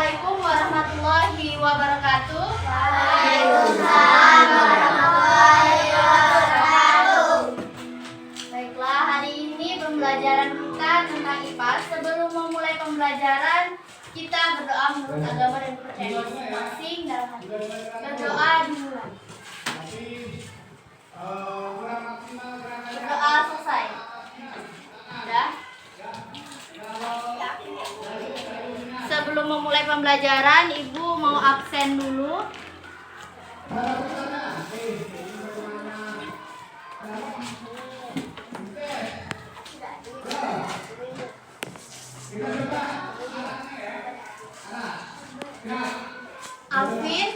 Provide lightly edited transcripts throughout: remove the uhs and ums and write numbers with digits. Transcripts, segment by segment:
Assalamualaikum warahmatullahi wabarakatuh. Waalaikumsalam warahmatullahi wabarakatuh. Baiklah, hari ini pembelajaran kita tentang IPA. Sebelum memulai pembelajaran, kita berdoa menurut agama dan kepercayaan masing-masing dalam hati. Berdoa dimulai. Berdoa selesai. Sudah? Sebelum memulai pembelajaran, Ibu mau absen dulu. Alvin,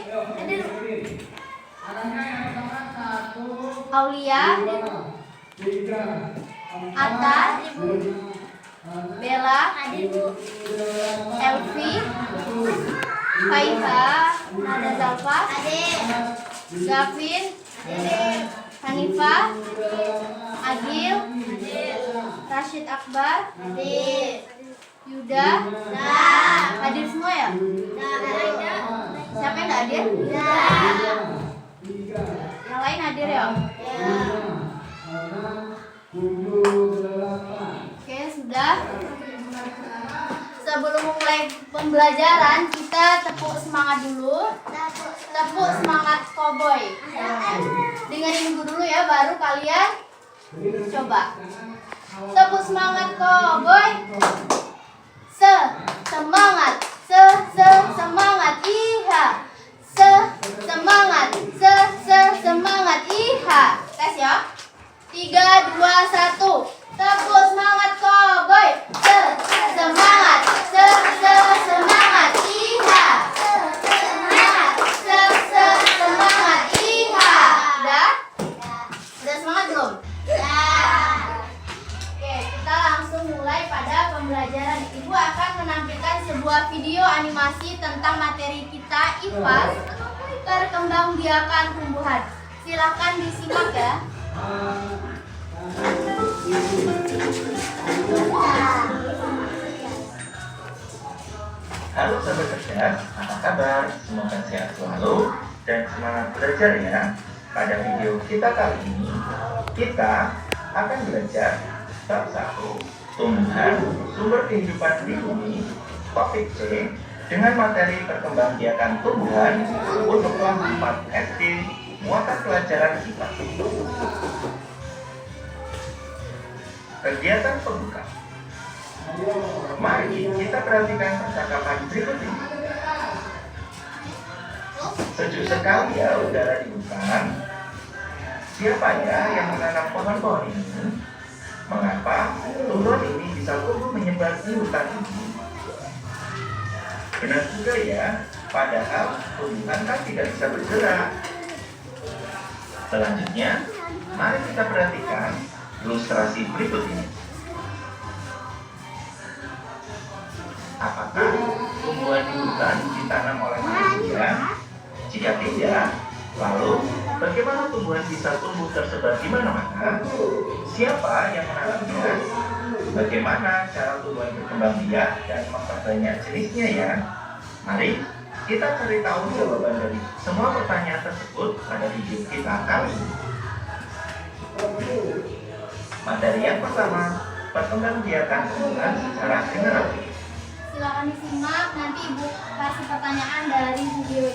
Aulia, Atta, Bella, Elvi, Faiza, Nada Zalfa, Gavin, Hanifa, Agil, Rashid Akbar, Yuda, hadir semua ya? Siapa yang nggak hadir? Yang lain hadir ya? Oke, sudah. Sebelum mulai pembelajaran, kita tepuk semangat dulu. Tepuk semangat cowboy. Dengerin Ibu dulu ya, baru kalian coba. Tepuk semangat cowboy. Semangat. Semangat. Iha. Semangat. Semangat. Iha. Tes ya. 3, 2, 1. Tepuk semangat cowboy. Semangat. Semangat. Iha. Semangat. Iha. Udah? Udah semangat belum? Oke, kita langsung mulai pada pembelajaran. Ibu akan menampilkan sebuah video animasi tentang materi kita IPA, perkembangbiakan tumbuhan. Silakan disimak ya. Halo sahabat cerdas, apa kabar? Semoga sehat selalu dan semangat belajar ya. Pada video kita kali ini, kita akan belajar bab 1, tumbuhan, sumber kehidupan di bumi, topik C, dengan materi perkembangbiakan tumbuhan untuk kelas 4 SD, muatan pelajaran IPA. Kegiatan pembuka. Mari kita perhatikan percakapan berikut ini. Sejuk sekali ya udara di hutan. Siapa ya yang menanam pohon-pohon ini? Mengapa tumbuhan ini bisa tumbuh menyebar di hutan ini? Benar juga ya, padahal tumbuhan kan tidak bisa bergerak. Selanjutnya, mari kita perhatikan ilustrasi berikut ini. Apakah tumbuhan di hutan ditanam oleh manusia? Jika tidak, lalu bagaimana tumbuhan bisa tumbuh tersebar di mana-mana? Siapa yang menanamnya? Bagaimana cara tumbuhan berkembang biak dan memperbanyak jenisnya ya? Mari kita cari tahu jawaban dari semua pertanyaan tersebut pada video kita kali ini. Materi yang pertama, perkembangbiakan tumbuhan secara generatif. Silakan disimak, nanti Ibu kasih pertanyaan dari video.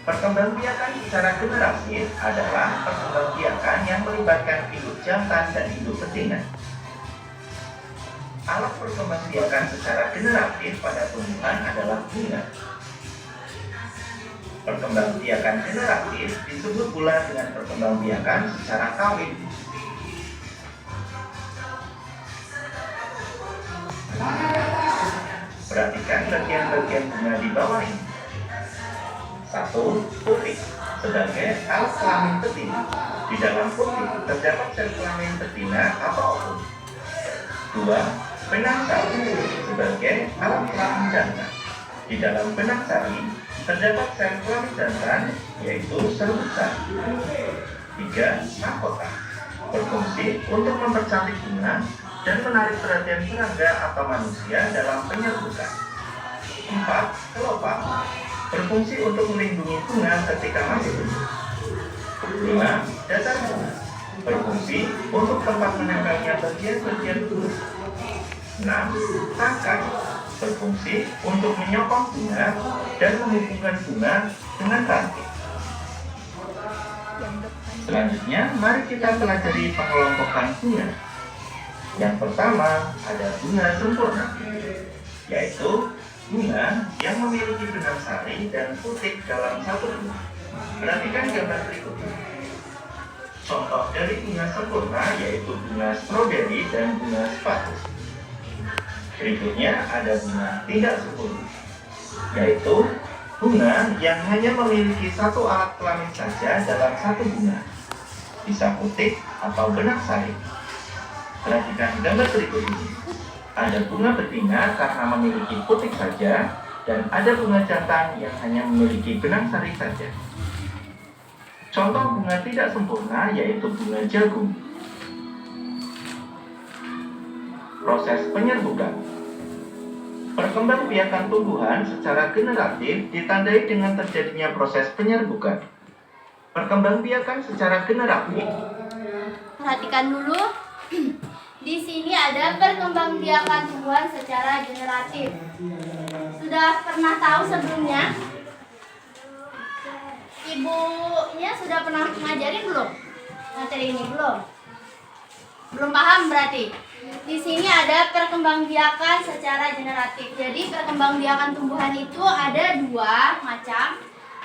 Perkembangbiakan secara generatif adalah perkembangbiakan yang melibatkan induk jantan dan induk betina. Alat perkembangbiakan secara generatif pada tumbuhan adalah bunga. Perkembangbiakan generatif disebut pula dengan perkembangbiakan secara kawin. Perhatikan bagian-bagian bunga di bawah ini. 1. Putik sebagai alat kelamin betina. Di dalam putik terdapat sel kelamin betina atau ovum. 2. Benang sari sebagai alat kelamin jantan. Di dalam benang sari terdapat sel kelamin jantan, yaitu serbuk sari. 3. Mahkota berfungsi untuk mempercantik bunga dan menarik perhatian serangga atau manusia dalam penyerbukan. 4. 4. Kelopak berfungsi untuk melindungi bunga ketika masih tumbuh. 5. Datar bunga berfungsi untuk tempat menempelnya bagian-bagian bunga. 6. Tangkai berfungsi untuk menyokong bunga dan menghubungkan bunga dengan ranting. Selanjutnya, mari kita pelajari pengelompokan bunga. Yang pertama, ada bunga sempurna, yaitu bunga yang memiliki benang sari dan putik dalam satu bunga. Perhatikan gambar berikut ini. Contoh dari bunga sempurna yaitu bunga stroberi dan bunga sepatu. Berikutnya ada bunga tidak sempurna, yaitu bunga yang hanya memiliki satu alat kelamin saja dalam satu bunga, bisa putik atau benang sari. Perhatikan gambar berikut ini. Ada bunga betina karena memiliki putik saja, dan ada bunga jantan yang hanya memiliki benang sari saja. Contoh bunga tidak sempurna yaitu bunga jagung. Proses penyerbukan. Perkembangbiakan tumbuhan secara generatif ditandai dengan terjadinya proses penyerbukan. Perkembangbiakan secara generatif. Perhatikan dulu. Di sini ada perkembangbiakan tumbuhan secara generatif. Sudah pernah tahu sebelumnya? Ibunya sudah pernah ngajarin belum? Materi ini belum? Belum paham berarti? Di sini ada perkembangbiakan secara generatif. Jadi perkembangbiakan tumbuhan itu ada dua macam.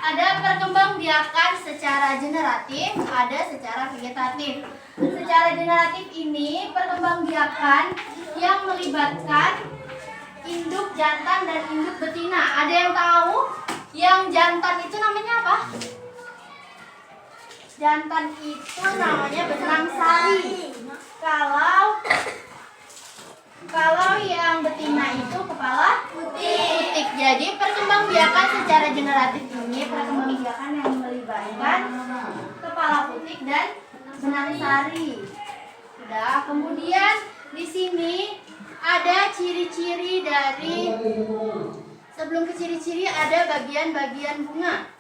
Ada perkembangbiakan secara generatif, ada secara vegetatif. Secara generatif ini perkembangbiakan yang melibatkan induk jantan dan induk betina. Ada yang tahu? Yang jantan itu namanya apa? Jantan itu namanya benang sari. Kalau yang betina itu kepala putik. Jadi perkembangbiakan secara generatif ini perkembangbiakan yang melibatkan kepala putik dan benang sari. Sudah. Kemudian di sini ada ciri-ciri dari, sebelum ke ciri-ciri ada bagian-bagian bunga.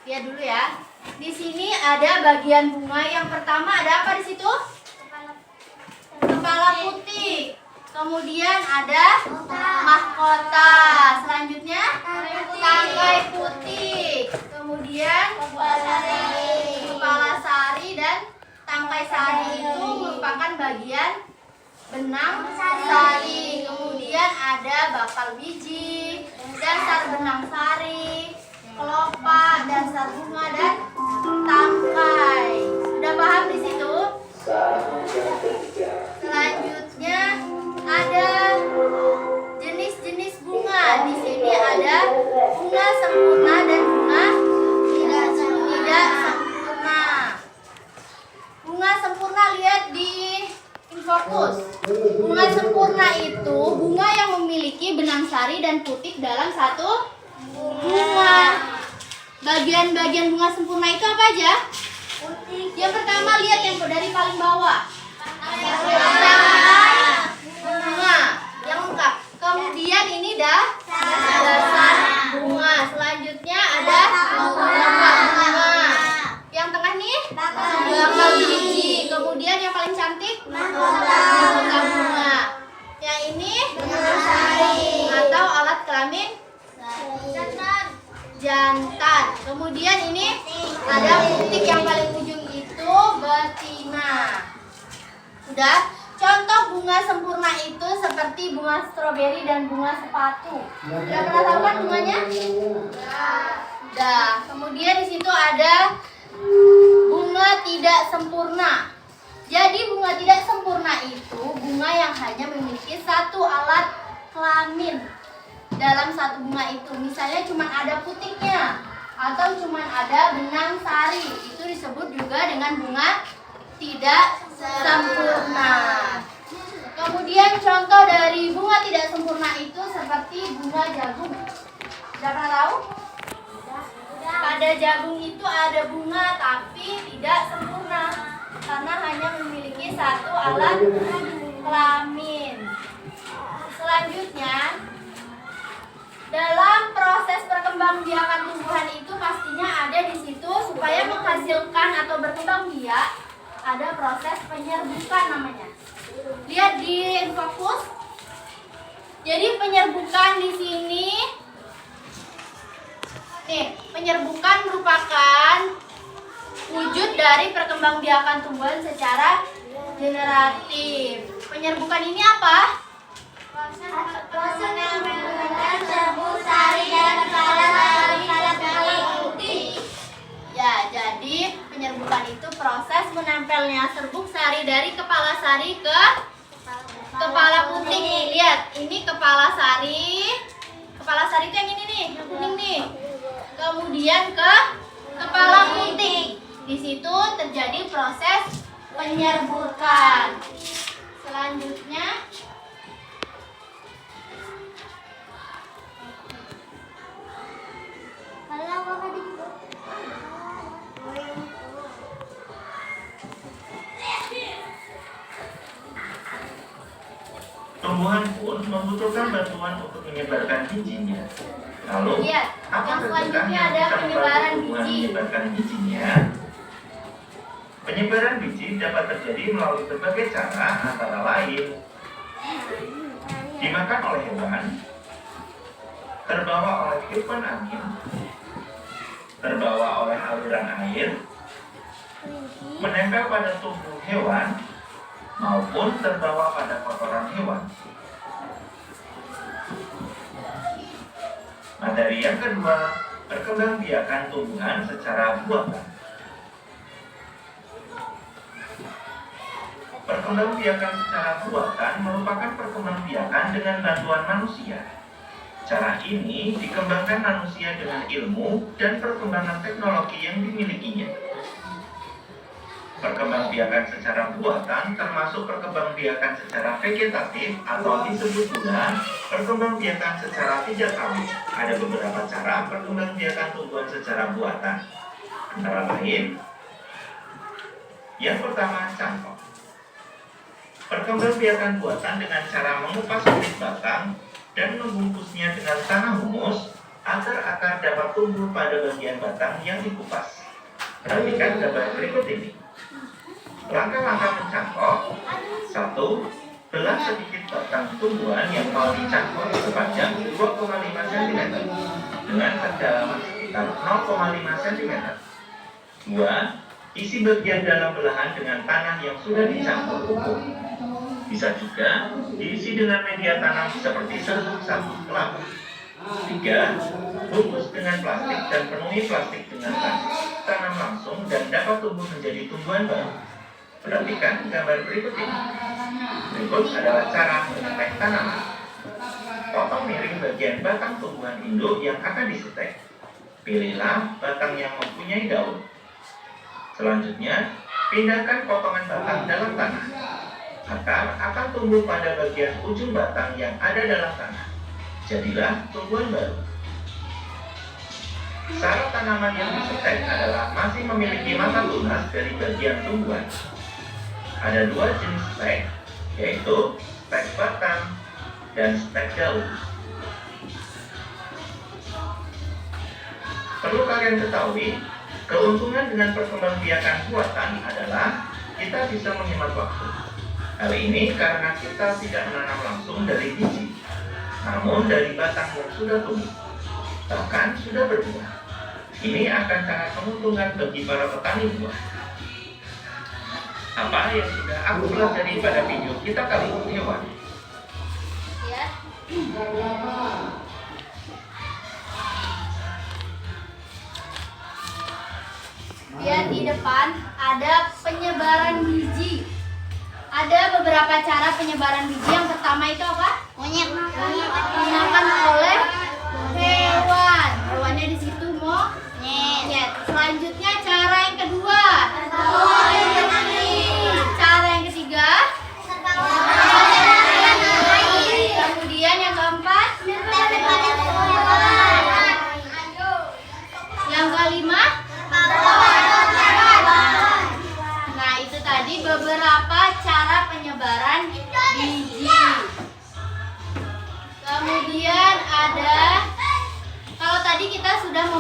Lihat dulu ya. Di sini ada bagian bunga. Yang pertama ada apa di situ? Kepala putik. Kemudian ada mahkota. Selanjutnya tangkai putik. Kemudian kepala sari dan tangkai sari itu merupakan bagian benang sari. Kemudian ada bakal biji, dasar benang sari, kelopak, dasar bunga dan tangkai. Sudah paham di situ? Selanjutnya ada jenis-jenis bunga. Di sini ada bunga sempurna dan bunga tidak sempurna. Bunga sempurna lihat di Infokus. Bunga sempurna itu bunga yang memiliki benang sari dan putik dalam satu bunga. Bagian-bagian bunga sempurna itu apa aja? Yang pertama lihat yang dari paling bawah. Bunga yang lengkap. Kemudian ini dasar bunga. Selanjutnya ada kelopak bunga. Yang tengah nih bakal biji. Kemudian yang paling cantik mahkota bunga. Yang ini atau alat kelamin jantan. Kemudian ini ada putik yang paling ujung itu betina. Sudah. Contoh bunga sempurna itu seperti bunga stroberi dan bunga sepatu. Sudah pernah tahu kan bunganya? Sudah. Kemudian di situ ada bunga tidak sempurna. Jadi bunga tidak sempurna itu bunga yang hanya memiliki satu alat kelamin dalam satu bunga itu. Misalnya cuma ada putiknya atau cuma ada benang sari. Itu disebut juga dengan bunga tidak sempurna. Kemudian contoh dari bunga tidak sempurna itu seperti bunga jagung. Sudah pernah tahu? Pada jagung itu ada bunga tapi tidak sempurna karena hanya memiliki satu alat kelamin. Selanjutnya dalam perkembangbiakan tumbuhan itu pastinya ada di situ supaya menghasilkan atau berkembang biak. Ada proses penyerbukan namanya. Lihat di fokus. Jadi penyerbukan di sini. Nih, penyerbukan merupakan wujud dari perkembangbiakan tumbuhan secara generatif. Penyerbukan ini apa? Proses menempelkan serbuk sari dan kepala sari pada kepala putih. Ya, jadi penyerbukan itu proses menempelnya serbuk sari dari kepala sari ke kepala putih. Nih, lihat, ini kepala sari. Kepala sari itu yang ini nih, yang kuning nih. Kemudian ke kepala putih. Di situ terjadi proses penyerbukan. Selanjutnya tumbuhan pun membutuhkan bantuan untuk menyebarkan bijinya. Lalu, lihat, apa yang selanjutnya yang ada bisa membantu penyebaran tumbuhan biji. menyebarkan bijinya? Penyebaran biji dapat terjadi melalui berbagai cara, antara lain dimakan oleh hewan, terbawa oleh tiupan angin, terbawa oleh aliran air, menempel pada tubuh hewan, maupun terbawa pada kotoran hewan. Materi yang kedua, perkembangbiakan tumbuhan secara buatan. Perkembangbiakan secara buatan merupakan perkembangbiakan dengan bantuan manusia. Cara ini dikembangkan manusia dengan ilmu dan perkembangan teknologi yang dimilikinya. Perkembangbiakan secara buatan termasuk perkembangbiakan secara vegetatif atau disebut pula perkembangbiakan secara tidak alami. Ada beberapa cara perkembangbiakan tumbuhan secara buatan. Antara lain, yang pertama cangkok. Perkembangbiakan buatan dengan cara mengupas kulit batang dan membungkusnya dengan tanah humus agar akar dapat tumbuh pada bagian batang yang dikupas. Perhatikan gambar berikut ini. Langkah-langkah mencangkok. 1. Belah sedikit batang tumbuhan yang mau dicangkok sepanjang 2,5 cm dengan kedalaman sekitar 0,5 cm. 2. Isi bagian dalam belahan dengan tanah yang sudah dicampur pupuk. Bisa juga diisi dengan media tanam seperti serbuk sabut kelapa. 3. Bungkus dengan plastik dan penuhi plastik dengan tanah. Tanam langsung dan dapat tumbuh menjadi tumbuhan baru. Perhatikan gambar berikut ini. Berikut adalah cara menyetek tanaman. Potong miring bagian batang tumbuhan induk yang akan disetek. Pilihlah batang yang mempunyai daun. Selanjutnya, pindahkan potongan batang dalam tanah. Akar akan tumbuh pada bagian ujung batang yang ada dalam tanah. Jadilah tumbuhan baru. Syarat tanaman yang disetek adalah masih memiliki masa tunas dari bagian tumbuhan. Ada 2 jenis stek, yaitu stek batang dan stek daun. Perlu kalian ketahui, keuntungan dengan perkembangbiakan buatan adalah kita bisa menghemat waktu. Hal ini karena kita tidak menanam langsung dari biji, namun dari batang yang sudah tumbuh, bahkan sudah berbuah. Ini akan sangat menguntungkan bagi para petani buah. Apa yang sudah aku pelajari pada video kita kali ini, hewan? Ya. Lihat di depan ada penyebaran biji. Ada beberapa cara penyebaran biji. Yang pertama itu apa? Dimakan oleh hewan. Hewannya di situ monyet. Selanjutnya cara yang kedua. Cara yang ketiga. Kemudian yang keempat. Yang kelima. Nah, itu tadi beberapa cara penyebaran biji. Kemudian ada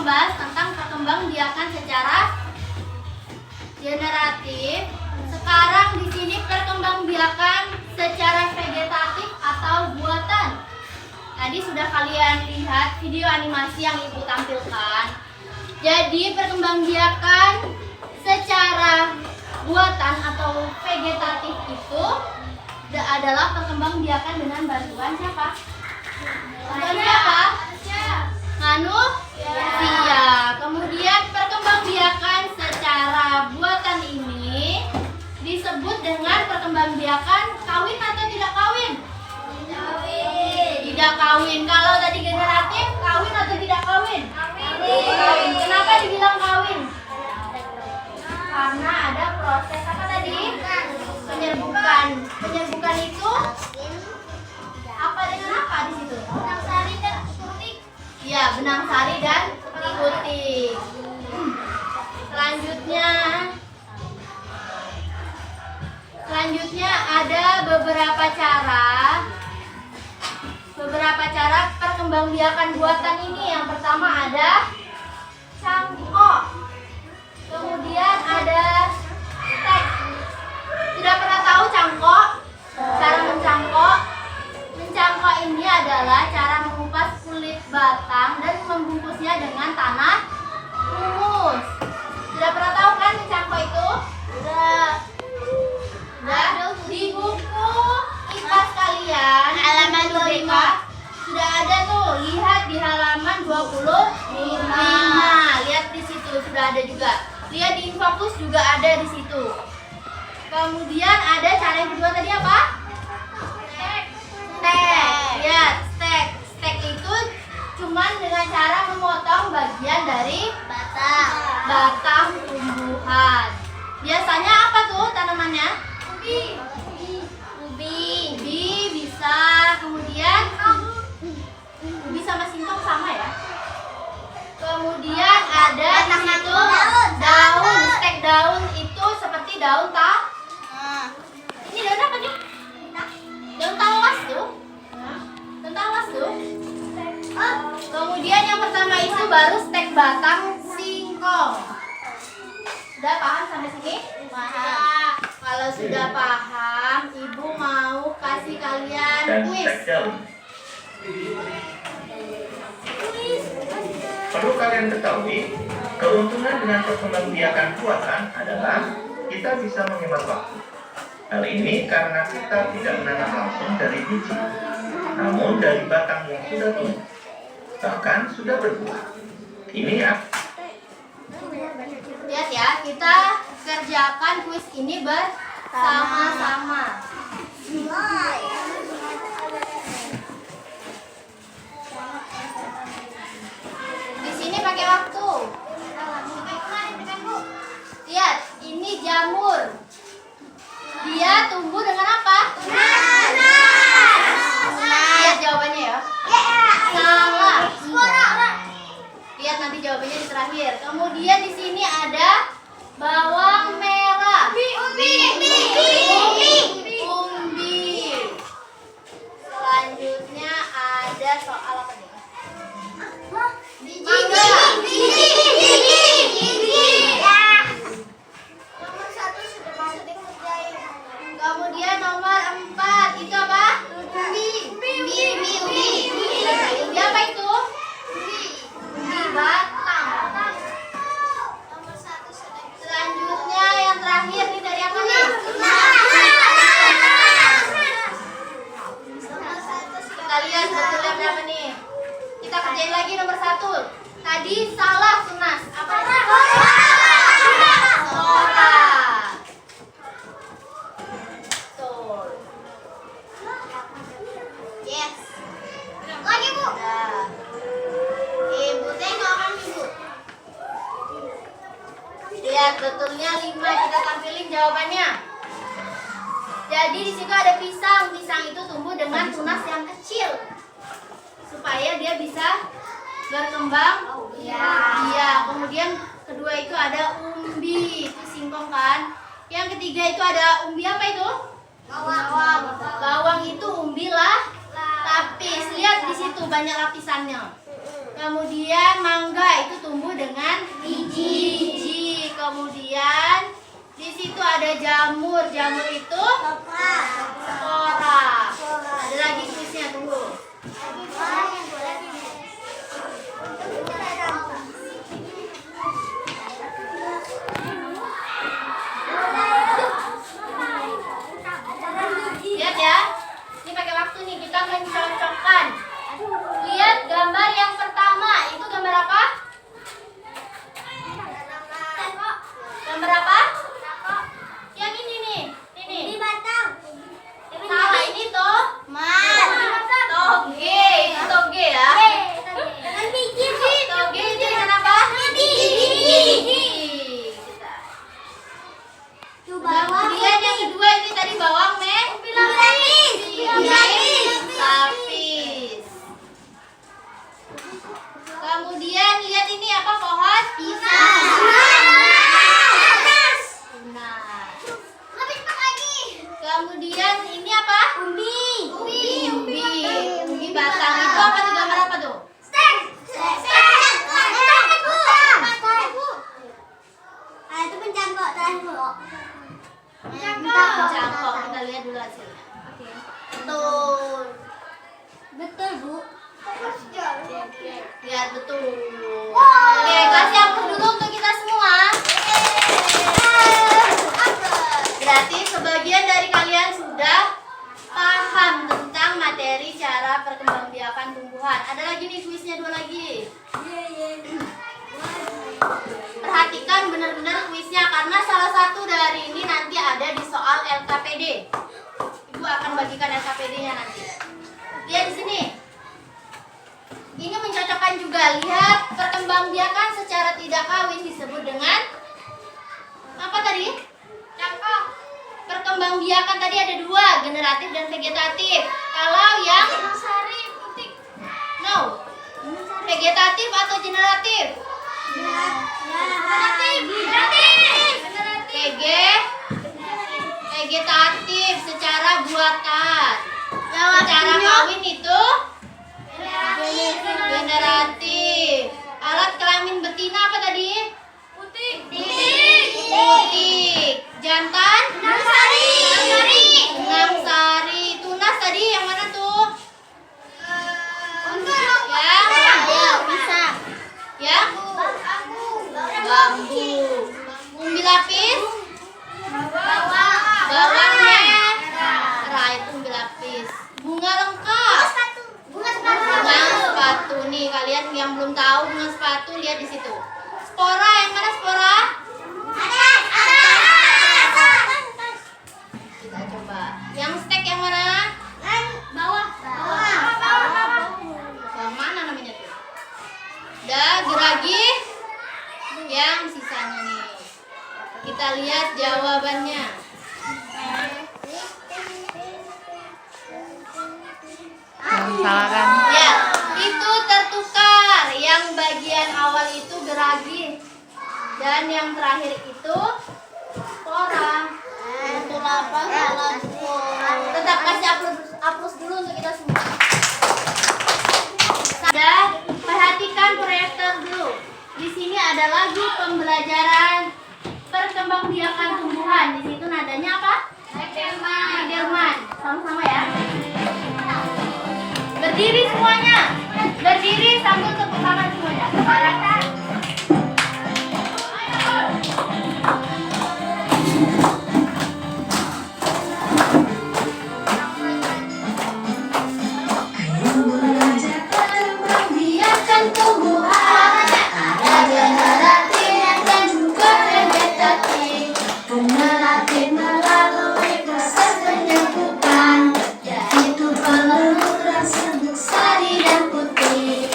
membahas tentang perkembangbiakan secara generatif. Sekarang di sini perkembangbiakan secara vegetatif atau buatan. Tadi sudah kalian lihat video animasi yang Ibu tampilkan. Jadi perkembangbiakan secara buatan atau vegetatif itu adalah perkembangbiakan dengan bantuan siapa? Bantuan siapa? Manusia. Kemudian perkembangbiakan secara buatan ini disebut dengan perkembangbiakan kawin atau tidak kawin? Tidak kawin. Kalau tadi generatif, kawin atau tidak kawin? Kawin. Kenapa dibilang kawin? Karena ada proses apa tadi? Penyerbukan. Penyerbukan itu apa dengan apa di situ? Benang sari dan kutik. Iya, benang sari dan kutik. Selanjutnya ada beberapa cara perkembangbiakan buatan ini. Yang pertama ada cangkok. Kemudian ada stek. Sudah pernah tahu cangkok? Cara mencangkok? Mencangkok ini adalah cara mengupas kulit batang dan membungkusnya dengan tanah humus. Sudah pernah tahu kan mencangkok itu? Sudah. Di buku IPAS kalian halaman 25 sudah ada tuh. Lihat di halaman 25. Lihat di situ sudah ada juga. Lihat di Infocus juga ada di situ. Kemudian ada cara yang kedua tadi apa? Stek. Lihat, stek. Stek itu cuman dengan cara memotong bagian dari batang tumbuhan. Biasanya apa tuh tanamannya? Ubi bisa. Kemudian ubi sama singkong sama ya. Kemudian ada di situ daun. Stek daun itu seperti daun ini daun apa nih? Daun talas tuh. Daun talas tuh. Kemudian yang pertama itu baru stek batang singkong. Sudah paham sampai sini? Paham. Kalau sudah paham, Ibu mau kasih kalian Dan kuis. stek daun. Perlu kalian ketahui, keuntungan dengan perkembangbiakan buatan adalah kita bisa menghemat waktu. Hal ini karena kita tidak menanam langsung dari biji, namun dari batang yang sudah tumbuh, bahkan sudah berbuah. Ini Lihat ya, kita kerjakan kuis ini bersama-sama. Di sini pakai waktu. Lihat, ini jamur. Dia tumbuh dengan apa? Lihat jawabannya ya. Salah. Lihat nanti jawabannya di terakhir. Kemudian di sini ada bawang merah. Umbi. Selanjutnya ada soal apa nih? Mangga. Nomor 1 sudah bisa dikerjain. Kemudian nomor 4 itu apa? Umbi. Umbi apa itu? Umbi batang. Nomor 1 sudah bisa. Selanjutnya yang terakhir nih dari apa nih? Nomor 1 sudah. Kita lihat betulnya berapa nih? Kita kerjain lagi nomor 1. Tadi salah tunas. Apa? Sora. Betul. Yes. Lagi, Bu. Nah. Ibu tengok Ibu. Lihat betulnya 5. Kita tampilin jawabannya. Jadi di situ ada pisang. Pisang itu tumbuh dengan tunas yang kecil supaya dia bisa berkembang. Iya. Kemudian kedua itu ada umbi, itu singkong kan. Yang ketiga itu ada umbi apa itu? Bawang. Bawang itu umbi lapis. Lihat di situ banyak lapisannya. Kemudian mangga itu tumbuh dengan biji. Kemudian di situ ada jamur. Jamur itu spora. Ada lagi kuisnya, tunggu. Lihat ya. Ini pakai waktu nih, kita mencocokkan. Lihat gambar yang pertama. Itu gambar apa? Gambar apa? Yang ini nih. Ini. Salah, ini toh. Toge. Itu toge ya. Toge itu dengan apa? Gigi. Kemudian yang kedua ini tadi bawang lapis. Kemudian lihat ini apa, pohon pisang. Kemudian ini apa? Umbi batang. Itu apa tuh, gambar apa tuh? Cangkok. Kita lihat dulu hasilnya. Betul, Bu. Lihat betul. Oke, kasih aplaus dulu untuk kita semua. Berarti sebagian dari kalian sudah paham tentang materi cara perkembangbiakan tumbuhan. Ada lagi nih kuisnya, 2 lagi. Perhatikan benar-benar kuisnya karena salah satu dari ini nanti ada di soal LKPD. Ibu akan bagikan LKPD-nya nanti. Lihat di sini. Ini mencocokkan juga. Lihat, perkembangbiakan secara tidak kawin disebut dengan apa tadi? Cangkok. Perkembangbiakan tadi ada 2, generatif dan vegetatif. Kalau yang vegetatif atau generatif? Vegetatif secara buatan. Secara kawin itu generatif. Alat kelamin betina apa tadi? Putik. Jantan? Nangsari. Tunas tadi yang mana tuh? Ya? Bambu. Umbi lapis? Bawang merah. Itu umbi lapis. Bunga lengkap. Bunga sepatu nih, kalian yang belum tahu bunga sepatu lihat di situ. Spora yang mana spora? Kita coba. Yang stek yang mana? Bawah. Bawang mana namanya tuh? Udah, geragi yang sisanya nih. Kita lihat jawabannya. Salah kan? Ya, itu tertukar. Yang bagian awal itu geragi dan yang terakhir itu spora. Betul apa? Salah. Tetap kasih aplaus dulu untuk kita semua. Sudah, perhatikan proyektor dulu. Di sini ada lagi pembelajaran perkembangbiakan tumbuhan. Di situ nadanya apa? Delman. Sama-sama ya. Berdiri semuanya. Berdiri sambil tepuk tangan semuanya. Perkembangbiakan tumbuhan. Ada generatif dan juga vegetatif. Generatif melalui proses penyembuhan, yaitu penurunan sari dan putih.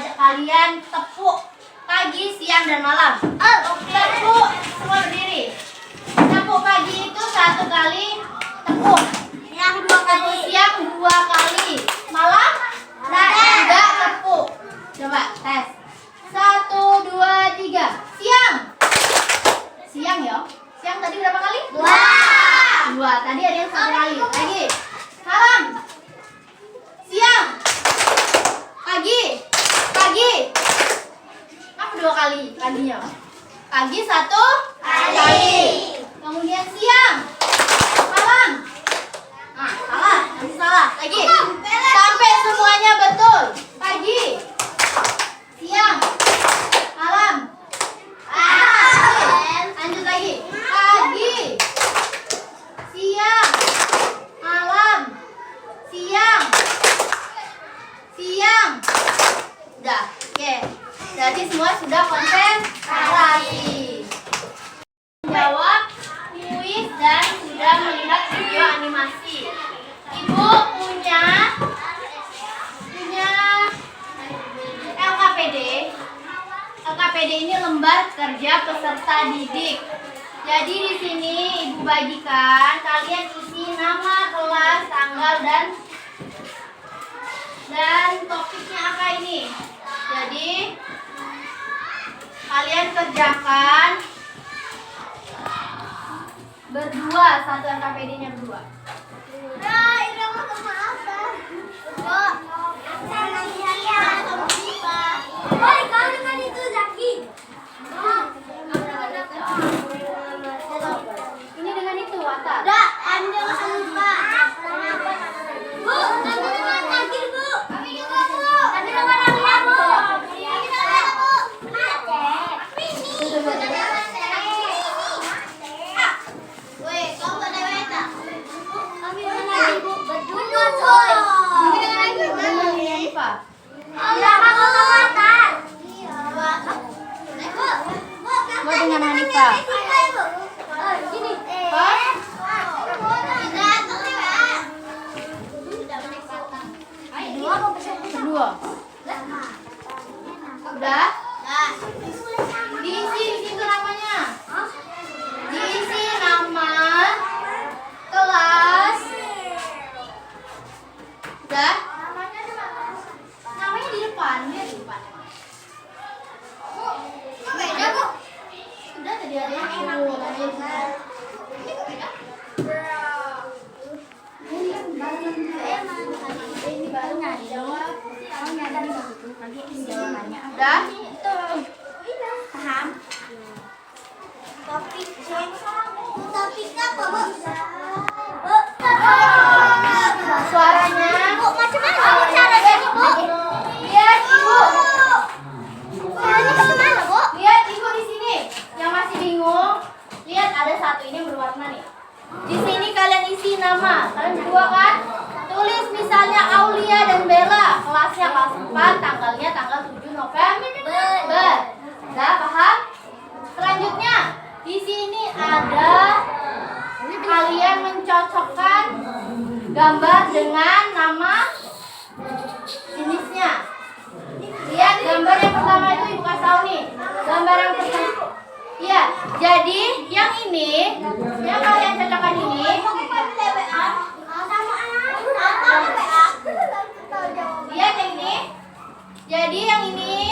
kalian tepuk pagi, siang, dan malam. Tepuk, semua berdiri. Tepuk pagi itu 1 kali tepuk. Yang kedua kali siang 2 kali. Malam juga tepuk. Coba tes. 1, 2, 3. Siang. Siang ya. Siang tadi berapa kali? 2. Tadi ada yang 1 kali. Lagi. Malam. Siang. Pagi. Apa 2 kali paginya? Pagi 1 kali. Kemudian siang. Malam. Nah, salah. Masih salah. Lagi. Sampai semuanya betul. Pagi. Siang. Malam. Lanjut lagi. Pagi. Siang. Malam. Siang. Udah. Oke. Berarti semua sudah konsentrasi. Jawab kuis dan sudah melihat video animasi. Ibu punya LKPD. LKPD ini lembar kerja peserta didik. Jadi di sini ibu bagikan, kalian isi nama, kelas, tanggal, dan topiknya apa ini. Jadi kalian kerjakan berdua, satu LKPD-nya berdua. Ini dengan itu, Atta. Buat dengan Hanifah. Berdua. Udah? Diisi di situ namanya. Diisi nama, kelas. Udah? Namanya di depan, lihat di depan. Beda, Bu. Udah tadi ada yang ini baru nyari jawab. Udah? Paham? Topiknya apa, Bu? Suaranya. Bu, macam mana caranya, Bu? Lihat Ibu. Caranya bagaimana, Bu? Lihat Ibu di sini. Yang masih bingung, lihat ada satu ini berwarna nih. Di sini kalian isi nama. Kalian berdua kan? Tulis misalnya Aulia dan Bella. Kelasnya kelas 4, tanggalnya tanggal 7 November. Udah paham? Selanjutnya, di sini ada kalian mencocokkan gambar dengan nama jenisnya. Lihat gambar yang pertama itu Ibu kasih tahu nih. Gambar yang pertama. Iya, jadi yang ini, yang kalian cocokkan ini. Lihat yang ini. Jadi yang ini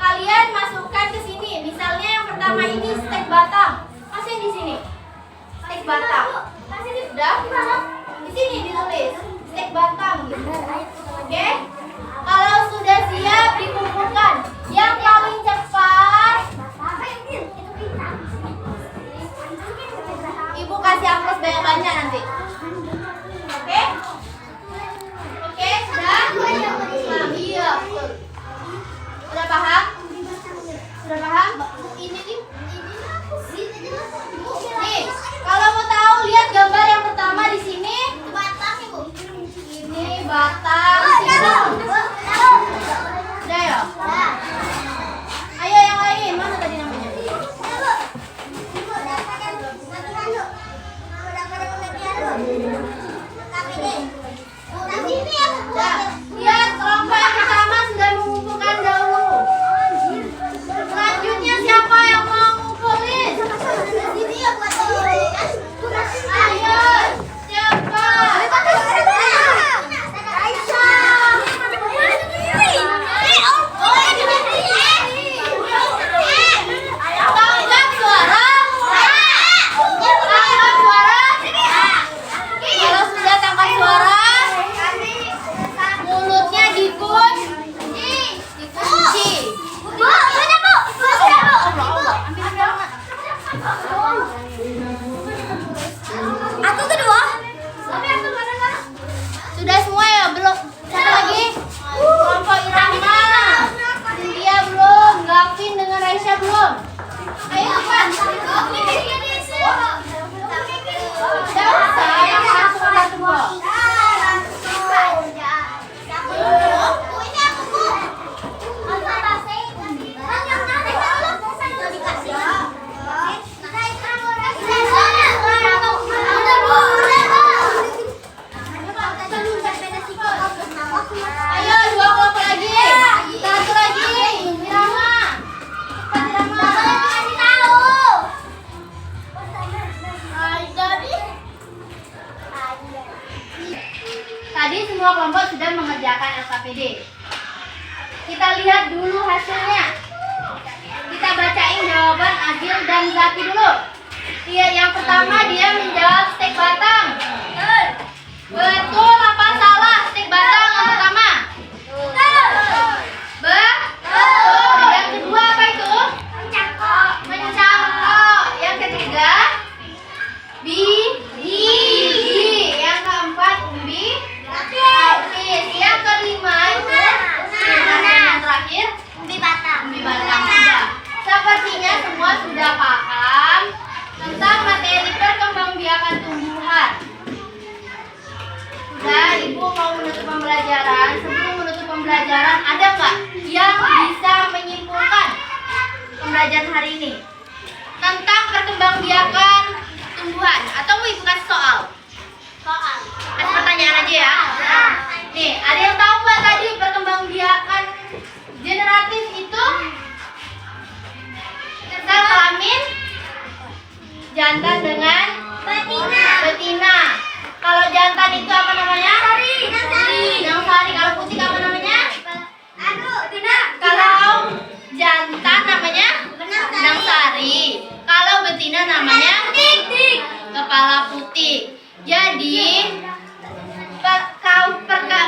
kalian masukkan ke sini. Misalnya yang pertama ini stek batang. Kasih di sini. Stek batang. Udah? Di sini ditulis stek batang. Oke? Kalau sudah siap dikumpulkan. Yang paling cepat Ibu kasih amplas banyak-banyak nanti. Oke? Oke, sudah? Iya. Sudah paham? Sudah paham? Ini nih. Nih, kalau mau tahu lihat gambar yang pertama di sini. Ini batang. Udah ya? dulu hasilnya. Kita bacain jawaban Agil dan Zaki dulu. Iya, yang pertama dia menjawab steak batang. Betul apa salah? Steak batang yang pertama. Betul. Yang kedua apa itu? Mencangkok. Yang ketiga biji. Yang keempat umbi lapis. Yang kelima itu yang terakhir umbi batang. Sudah. Sepertinya semua sudah paham tentang materi perkembangbiakan tumbuhan. Sudah, Ibu mau menutup pembelajaran. Sebelum menutup pembelajaran, ada nggak yang bisa menyimpulkan pembelajaran hari ini tentang perkembangbiakan tumbuhan? Atau mau Ibu kasih soal? Kasih pertanyaan aja ya. Nih, ada yang tahu nggak tadi perkembangbiakan generatif itu? Sel kelamin jantan dengan betina. Kalau jantan itu apa namanya? Benang sari. Kalau putih apa namanya? Kalau jantan namanya benang sari. Kalau betina namanya kepala putih. Jadi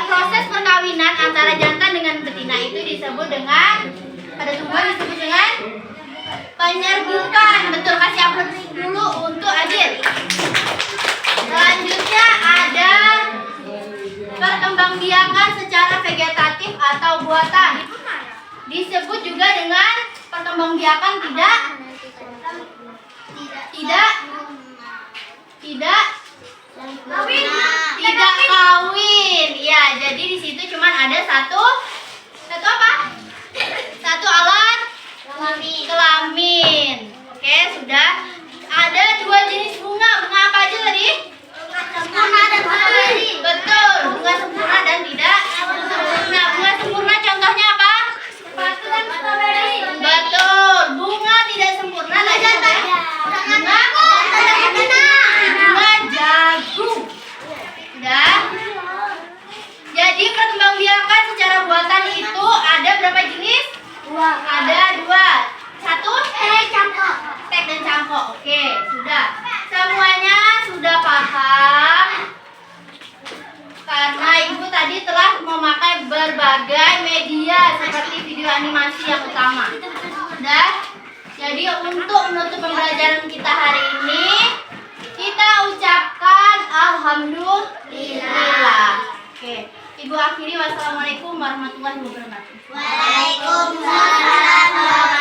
proses perkawinan antara jantan dengan betina itu disebut dengan, pada tumbuhan disebut dengan penyerbukan. Betul, kasih upload dulu untuk Adil. Selanjutnya ada perkembangbiakan secara vegetatif atau buatan. Disebut juga dengan perkembangbiakan tidak kawin. Ya, jadi di situ cuma ada satu apa? Satu alat kelamin. Oke, sudah. Ada dua jenis bunga. Bunga apa aja tadi? Sempurna dan strawberry. Betul, bunga sempurna dan tidak sempurna. Bunga sempurna contohnya apa? Sepatu dan strawberry. Betul. Bunga tidak sempurna tadi apa? Bunga jagung. Sudah. Jadi perkembangbiakan secara buatan itu ada berapa jenis? Ada dua. Satu stek dan cangkok. Oke, sudah. Semuanya sudah paham. Karena Ibu tadi telah memakai berbagai media seperti video animasi yang utama. Sudah. Jadi untuk menutup pembelajaran kita hari ini, kita ucapkan alhamdulillah. Oke. Ibu akhiri, wassalamualaikum warahmatullahi wabarakatuh. Waalaikumsalam.